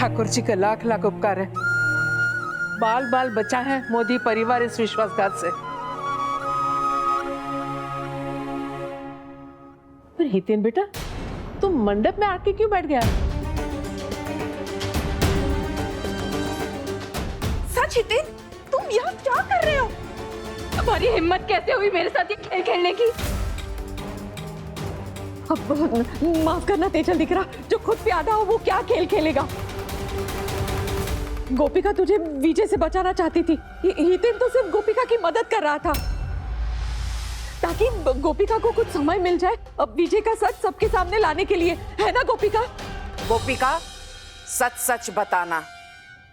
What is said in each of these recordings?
ठाकुर जी का लाख लाख उपकार है। बाल बाल बचा है मोदी परिवार इस विश्वासघात से। पर हितेन बेटा, तुम मंडप में आके क्यों बैठ गया? सच हितेन, तुम यहाँ क्या कर रहे हो? तुम्हारी हिम्मत कैसे हुई मेरे साथ ये खेल खेलने की? अब माफ करना तेजल दिख रहा, जो खुद पे आधा हो वो क्या खेल खेलेगा? गोपिका तुझे विजय से बचाना चाहती थी। हितेन तो सिर्फ गोपिका की मदद कर रहा था ताकि गोपिका को कुछ समय मिल जाए अब विजय का सच सबके सामने लाने के लिए, है ना गोपिका? गोपिका, सच सच बताना,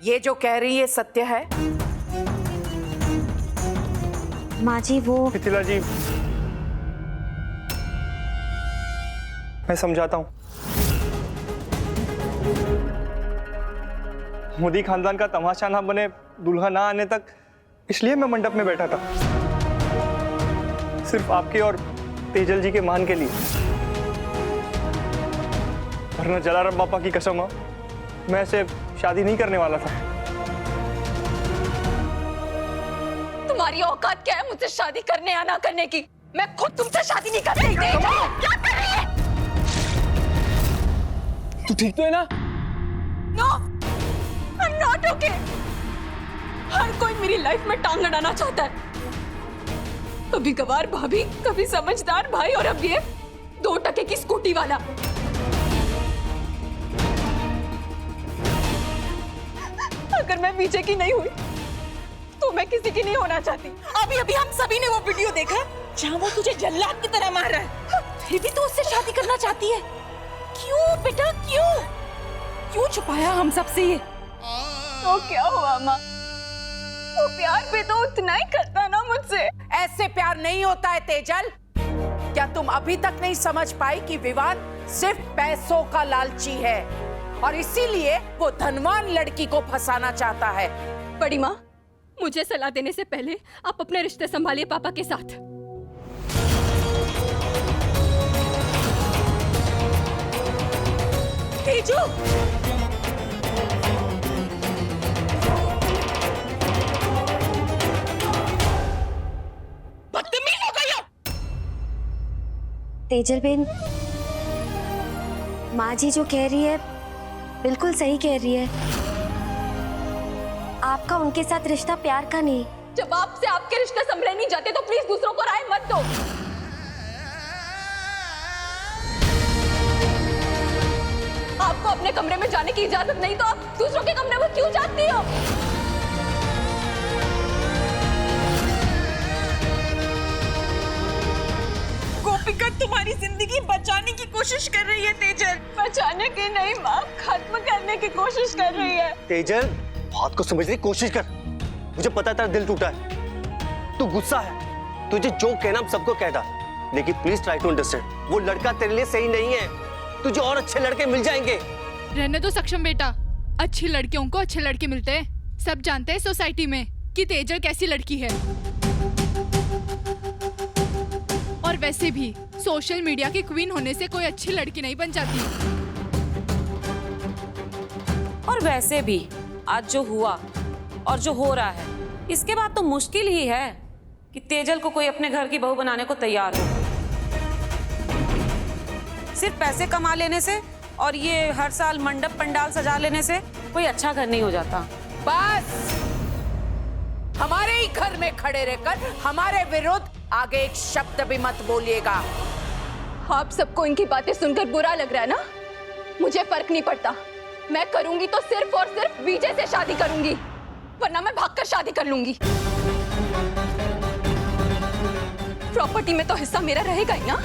ये जो कह रही है सत्य है? माँ जी वो मिथिला जी, मैं समझाता हूँ। मोदी खानदान का तमाशा ना बने, दुल्हा ना आने तक, इसलिए मैं मंडप में बैठा था, सिर्फ आपके और तेजल जी के मान के लिए। वरना जलाराम बापा की कसम, मैं ऐसे शादी नहीं करने वाला था। तुम्हारी औकात क्या है मुझसे शादी करने या ना करने की? मैं खुद तुमसे शादी नहीं कर रही थी। क्या कर रही है? तू ठीक तो है ना? No, I'm not okay. हर कोई मेरी लाइफ में टांग अड़ाना चाहता है। कभी गवार भाभी, कभी समझदार भाई, और अब ये 2 टके की स्कूटी वाला। अगर मैं विजय की नहीं हुई तो मैं किसी की नहीं होना चाहती। अभी अभी हम सभी ने वो वीडियो देखा जहाँ वो तुझे जल्लाद की तरह मार रहा है, फिर भी तू उससे शादी करना चाहती है। क्यों बेटा, क्यों क्यों छुपाया हम सबसे ये? तो क्या हुआ माँ, वो प्यार भी तो उतना ही करता ना मुझसे। ऐसे प्यार नहीं होता है तेजल। क्या तुम अभी तक नहीं समझ पाई कि विवान सिर्फ पैसों का लालची है और इसीलिए वो धनवान लड़की को फंसाना चाहता है? बड़ी माँ, मुझे सलाह देने से पहले आप अपने रिश्ते संभालिए पापा के साथ। तेजू, बदतमीज हो गई हो। तेजल बेन, माँ जी जो कह रही है बिल्कुल सही कह रही है। आपका उनके साथ रिश्ता प्यार का नहीं। जब आपसे आपके रिश्ते संभले नहीं जाते तो प्लीज दूसरों को राय मत दो। आपको अपने कमरे में जाने की इजाजत नहीं तो आप दूसरों के कमरे में क्यों जाती हो? गोपिका तुम्हारी जिंदगी बचाने की कोशिश कर रही है तेजल। बचाने की नहीं माँ, खत्म करने की कोशिश कर रही है। तेजल, बात को समझने की कोशिश कर। मुझे पता है तेरा दिल टूटा है, तू गुस्सा है, तुझे जो कहना हम सबको कहता, लेकिन प्लीज ट्राई टू अंडरस्टैंड। वो लड़का तेरे लिए सही नहीं है, तुझे और अच्छे लड़के मिल जाएंगे। रहने दो सक्षम बेटा, अच्छी लड़कियों को अच्छे लड़के मिलते हैं। सब जानते हैं सोसाइटी में कि तेजल कैसी लड़की है। और वैसे भी सोशल मीडिया की क्वीन होने से कोई अच्छी लड़की नहीं बन जाती। और वैसे भी आज जो हुआ और जो हो रहा है, इसके बाद तो मुश्किल ही है कि तेजल को कोई अपने घर की बहू बनाने को तैयार हो। सिर्फ पैसे कमा लेने से और ये हर साल मंडप पंडाल सजा लेने से कोई अच्छा घर नहीं हो जाता। बस हमारे ही घर में खड़े रहकर हमारे विरुद्ध आगे एक शब्द भी मत बोलिएगा। आप सबको इनकी बातें सुनकर बुरा लग रहा है ना? मुझे फर्क नहीं पड़ता। मैं करूंगी तो सिर्फ और सिर्फ विजय से शादी करूंगी, वरना मैं भागकर शादी कर लूंगी। प्रॉपर्टी में तो हिस्सा मेरा रहेगा ही ना।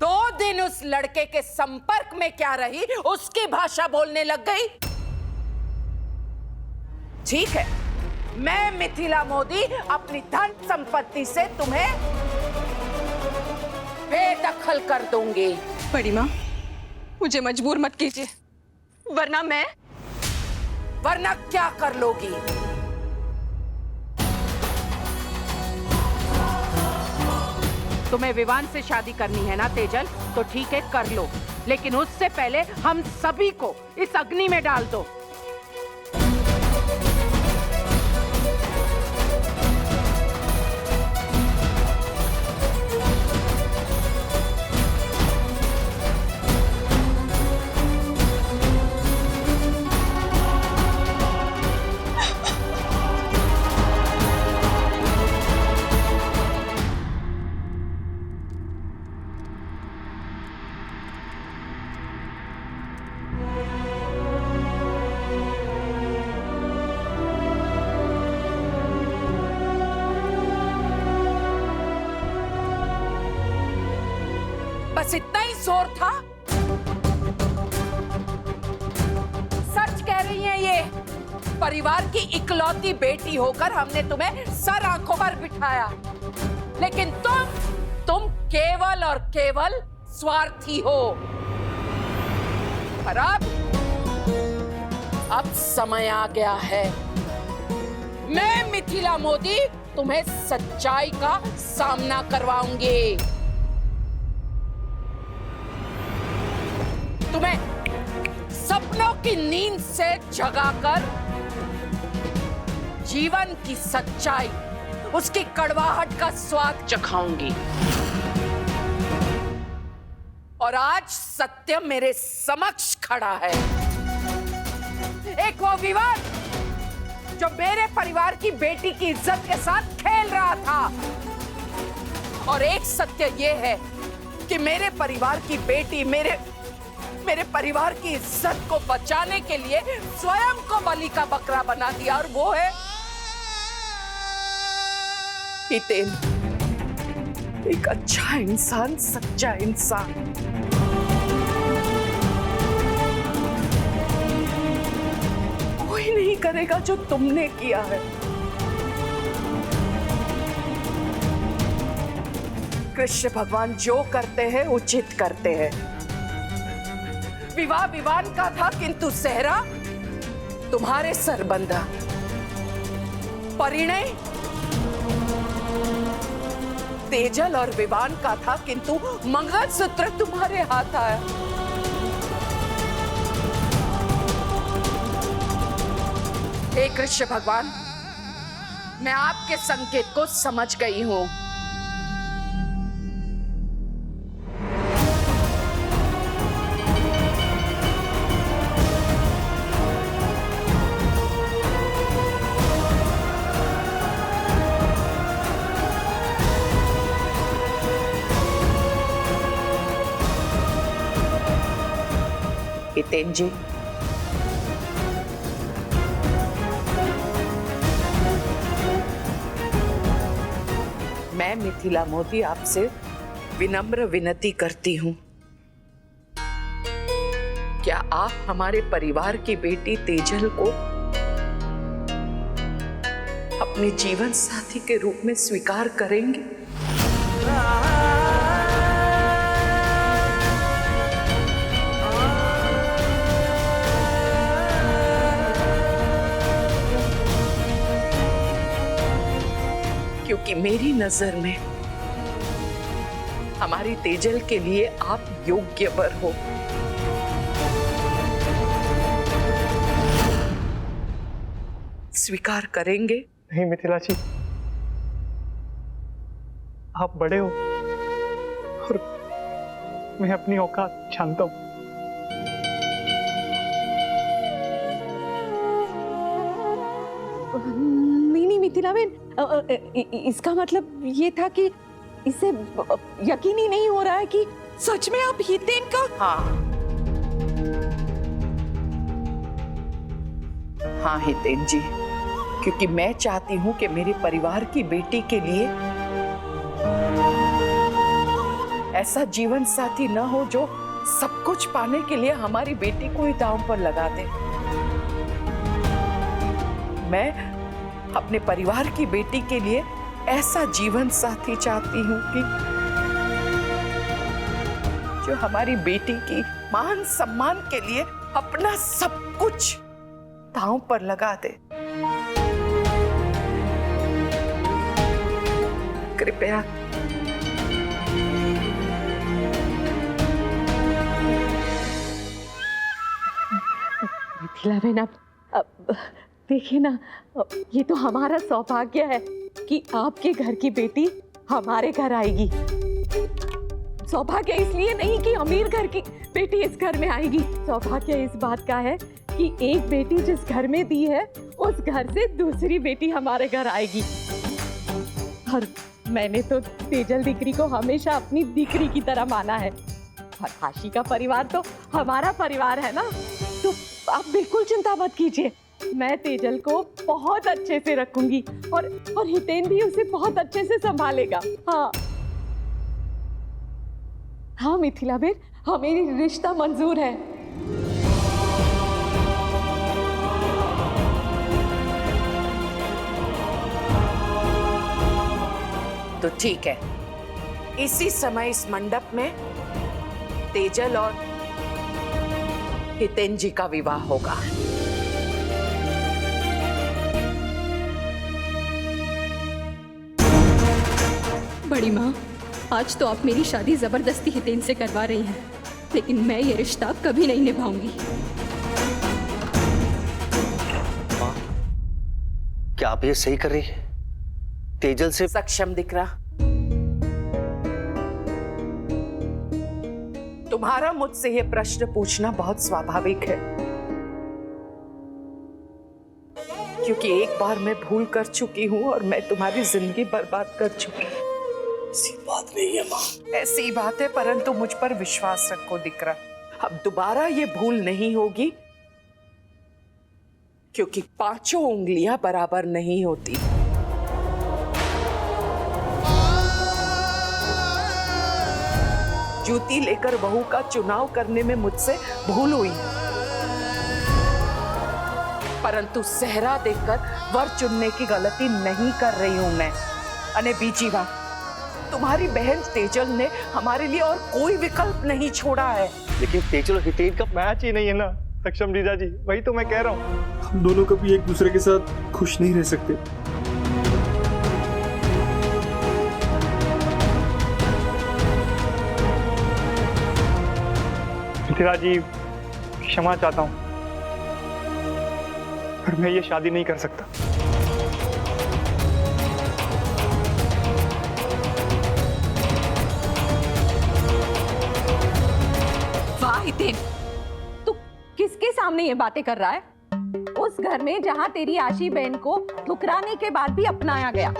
2 दिन उस लड़के के संपर्क में क्या रही, उसकी भाषा बोलने लग गई। ठीक है, मैं मिथिला मोदी अपनी धन संपत्ति से तुम्हें बेदखल कर दूंगी। बड़ी माँ, मुझे मजबूर मत कीजिए, वरना क्या कर लोगी? तुम्हें विवान से शादी करनी है ना तेजल, तो ठीक है कर लो, लेकिन उससे पहले हम सभी को इस अग्नि में डाल दो। बस इतना ही जोर था? सच कह रही हैं ये? परिवार की इकलौती बेटी होकर हमने तुम्हें सर आंखों पर बिठाया, लेकिन तुम केवल और केवल स्वार्थी हो। पर अब समय आ गया है। मैं मिथिला मोदी तुम्हें सच्चाई का सामना करवाऊंगी। तुम्हें सपनों की नींद से जगाकर जीवन की सच्चाई, उसकी कड़वाहट का स्वाद चखाऊंगी। और आज सत्य मेरे समक्ष खड़ा है। एक वो विवाद जो मेरे परिवार की बेटी की इज्जत के साथ खेल रहा था, और एक सत्य ये है कि मेरे परिवार की बेटी मेरे परिवार की इज्जत को बचाने के लिए स्वयं को बलि का बकरा बना दिया, और वो है हितेन, एक अच्छा इंसान, सच्चा इंसान। कोई नहीं करेगा जो तुमने किया है। कृष्ण भगवान जो करते हैं उचित करते हैं। विवाह विवान का था, किंतु सेहरा तुम्हारे सर बंधा। परिणय तेजल और विवान का था, किंतु मंगलसूत्र तुम्हारे हाथ आया। हे कृष्ण भगवान, मैं आपके संकेत को समझ गई हूं। हितेन जी, मैं मिथिला मोदी आपसे विनम्र विनती करती हूं, क्या आप हमारे परिवार की बेटी तेजल को अपने जीवन साथी के रूप में स्वीकार करेंगे? क्योंकि मेरी नजर में हमारी तेजल के लिए आप योग्य वर हो। स्वीकार करेंगे? नहीं मिथिला जी, आप बड़े हो और मैं अपनी औकात जानता हूं। नहीं मिथिला बहन, इसका मतलब ये था कि इसे यकीन ही नहीं हो रहा है कि सच में आप हितेन का। हाँ हितेन जी, क्योंकि मैं चाहती हूँ कि मेरे परिवार की बेटी के लिए ऐसा जीवन साथी न हो जो सब कुछ पाने के लिए हमारी बेटी को ही दांव पर लगा दे। मैं अपने परिवार की बेटी के लिए ऐसा जीवन साथी चाहती हूँ कि जो हमारी बेटी की मान सम्मान के लिए अपना सब कुछ दांव पर लगा दे। मिथिला बहन अब देखिए ना, ये तो हमारा सौभाग्य है कि आपके घर की बेटी हमारे घर आएगी। सौभाग्य इसलिए नहीं कि अमीर घर की बेटी इस घर में आएगी, सौभाग्य इस बात का है कि एक बेटी जिस घर में दी है उस घर से दूसरी बेटी हमारे घर आएगी। और मैंने तो तेजल दीकरी को हमेशा अपनी दीकरी की तरह माना है, और काशी का परिवार तो हमारा परिवार है ना। तो आप बिल्कुल चिंता मत कीजिए, मैं तेजल को बहुत अच्छे से रखूंगी और हितेन भी उसे बहुत अच्छे से संभालेगा। हाँ मिथिला बेन, हमें रिश्ता मंजूर है। तो ठीक है, इसी समय इस मंडप में तेजल और हितेन जी का विवाह होगा। बड़ी माँ, आज तो आप मेरी शादी जबरदस्ती हितेन से करवा रही हैं, लेकिन मैं ये रिश्ता कभी नहीं निभाऊंगी। माँ, क्या आप ये सही कर रही है? तेजल से सक्षम दिख रहा, तुम्हारा मुझसे ये प्रश्न पूछना बहुत स्वाभाविक है, क्योंकि एक बार मैं भूल कर चुकी हूँ और मैं तुम्हारी जिंदगी बर्बाद कर चुकी हूँ। ऐसी बात नहीं है माँ। ऐसी बात है, परंतु मुझ पर विश्वास रखो दिकरा, अब दोबारा ये भूल नहीं होगी, क्योंकि पांचों उंगलियां बराबर नहीं होती। जूती लेकर बहू का चुनाव करने में मुझसे भूल हुई, परंतु सेहरा देखकर वर चुनने की गलती नहीं कर रही हूं मैं। अने बीजी बात, तुम्हारी बहन तेजल ने हमारे लिए और कोई विकल्प नहीं छोड़ा है। लेकिन तेजल और हितेन का मैच ही नहीं है ना सक्षम जीजा जी, वही तो मैं कह रहा हूँ। हम दोनों कभी एक दूसरे के साथ खुश नहीं रह सकते। मिथिला जी, क्षमा चाहता हूँ, पर मैं ये शादी नहीं कर सकता। हितेन, तू किसके सामने ये बातें कर रहा है? उस घर में जहां तेरी आशी बहन को ठुकराने के बाद भी अपनाया गया,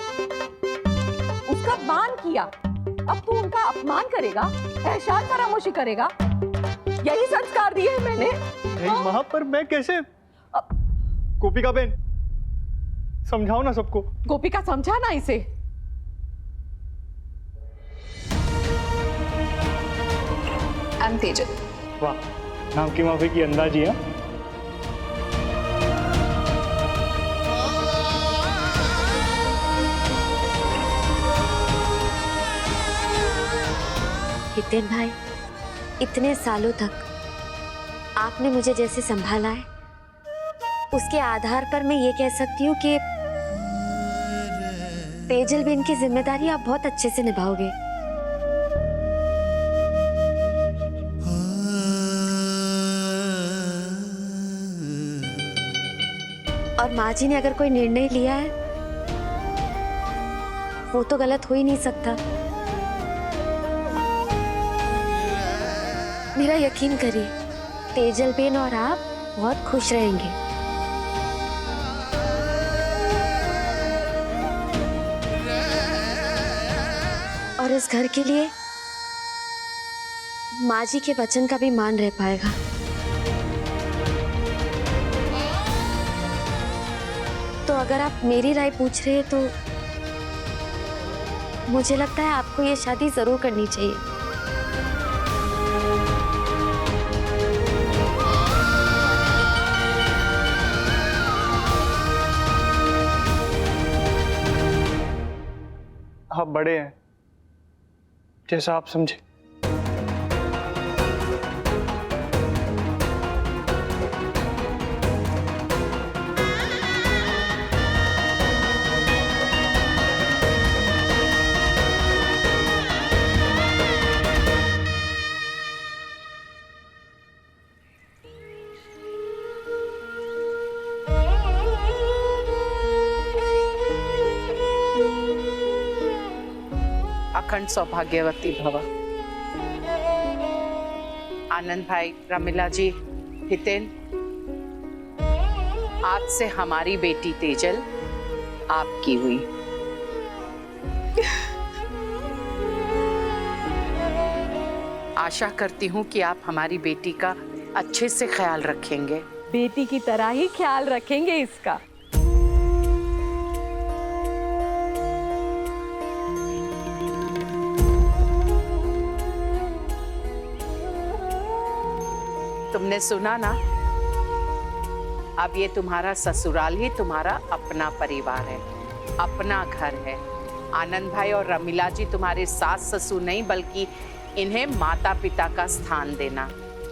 उसका मान किया, अब तू उनका अपमान करेगा, एहसान फरामोशी करेगा? यही संस्कार दिए हैं मैंने। नहीं माँ, पर मैं कैसे? गोपिका बहन, समझाओ ना सबको। गोपिका, समझा ना इसे। I'm तेजल। वाह, नाम की माफी की अंदाजी है। हितेन भाई, इतने सालों तक आपने मुझे जैसे संभाला है, उसके आधार पर मैं ये कह सकती हूँ कि तेजल बेन की जिम्मेदारी आप बहुत अच्छे से निभाओगे। और माँ जी ने अगर कोई निर्णय लिया है, वो तो गलत हो ही नहीं सकता। मेरा यकीन करिए, तेजल बेन और आप बहुत खुश रहेंगे। और इस घर के लिए माँ जी के वचन का भी मान रह पाएगा। तो अगर आप मेरी राय पूछ रहे हैं तो मुझे लगता है आपको ये शादी जरूर करनी चाहिए। आप बड़े हैं, जैसा आप समझे। अखंड सौभाग्यवती भव। आनंद भाई, रमीला जी, हितेन, आज से हमारी बेटी तेजल आपकी हुई। आशा करती हूँ कि आप हमारी बेटी का अच्छे से ख्याल रखेंगे। बेटी की तरह ही ख्याल रखेंगे इसका। तुमने सुना ना, अब ये तुम्हारा ससुराल ही तुम्हारा अपना परिवार है, अपना घर है। आनंद भाई और रमीला जी तुम्हारे सास ससुर नहीं, बल्कि इन्हें माता पिता का स्थान देना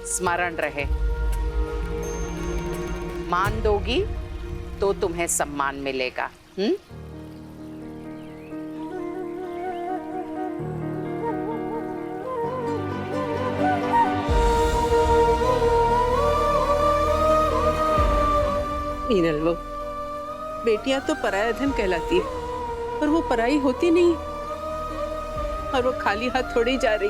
स्मरण रहे। मान दोगी तो तुम्हें सम्मान मिलेगा। मीनल, वो बेटियां तो पराया धन कहलाती है, पर वो पराई होती नहीं, और वो खाली हाथ थोड़ी जा रही।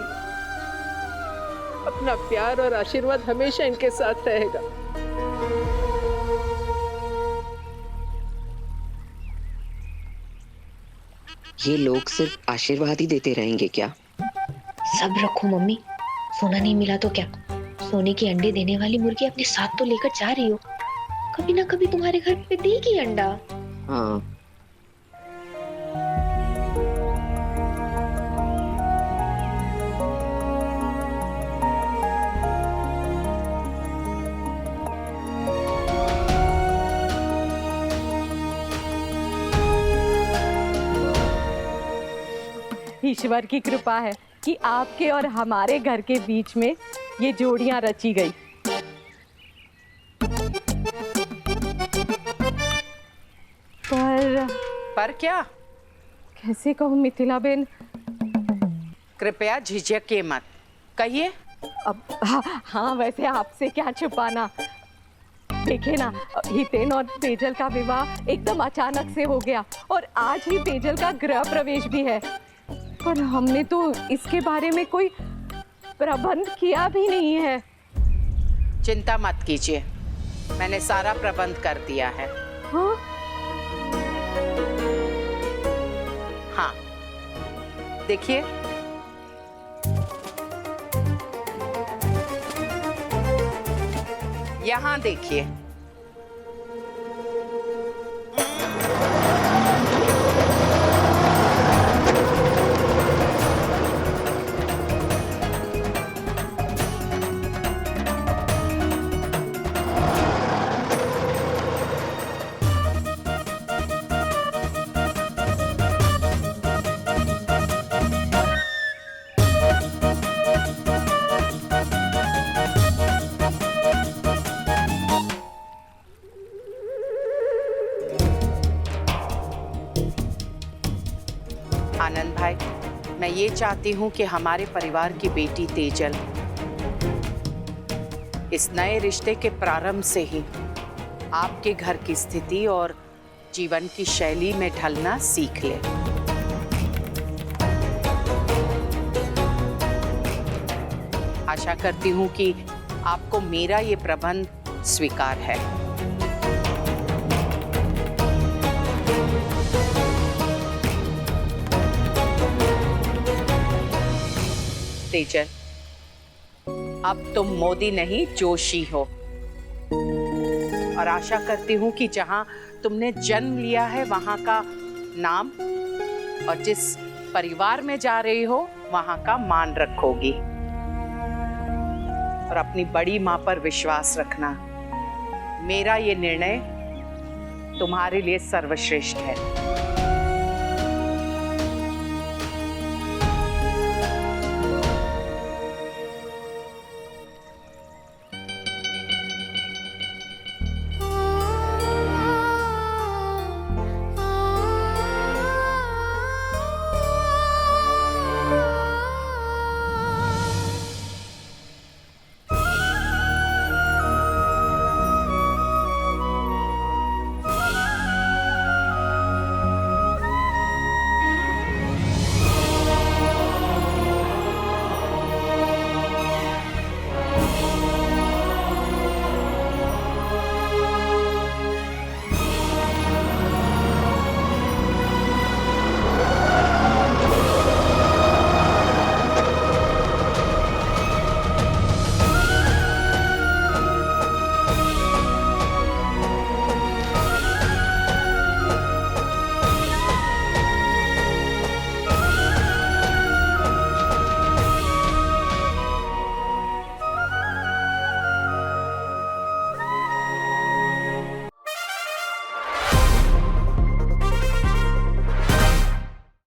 अपना प्यार और आशीर्वाद हमेशा इनके साथ रहेगा। ये लोग सिर्फ आशीर्वाद ही देते रहेंगे क्या? सब्र रखो मम्मी, सोना नहीं मिला तो क्या, सोने के अंडे देने वाली मुर्गी अपने साथ तो लेकर जा रही हो, कभी ना कभी तुम्हारे घर पे देगी अंडा। हाँ, ईश्वर की कृपा है कि आपके और हमारे घर के बीच में ये जोड़ियां रची गई। पर क्या? कैसे कहूँ मिथिला बेन? कृपया झिझकिए मत, कहिए। अब हाँ, वैसे आपसे क्या छुपाना। देखिए ना, हितेन और तेजल का विवाह एकदम अचानक से हो गया, और आज ही तेजल का गृह प्रवेश भी है, पर हमने तो इसके बारे में कोई प्रबंध किया भी नहीं है। चिंता मत कीजिए, मैंने सारा प्रबंध कर दिया है। हाँ? हाँ, देखिए, यहाँ देखिए। आनंद भाई, मैं ये चाहती हूँ कि हमारे परिवार की बेटी तेजल इस नए रिश्ते के प्रारंभ से ही आपके घर की स्थिति और जीवन की शैली में ढलना सीख ले। आशा करती हूँ कि आपको मेरा ये प्रबंध स्वीकार है। तेजल, अब तुम मोदी नहीं जोशी हो, और आशा करती हूँ कि जहाँ तुमने जन्म लिया है वहाँ का नाम और जिस परिवार में जा रही हो वहाँ का मान रखोगी, और अपनी बड़ी माँ पर विश्वास रखना। मेरा ये निर्णय तुम्हारे लिए सर्वश्रेष्ठ है।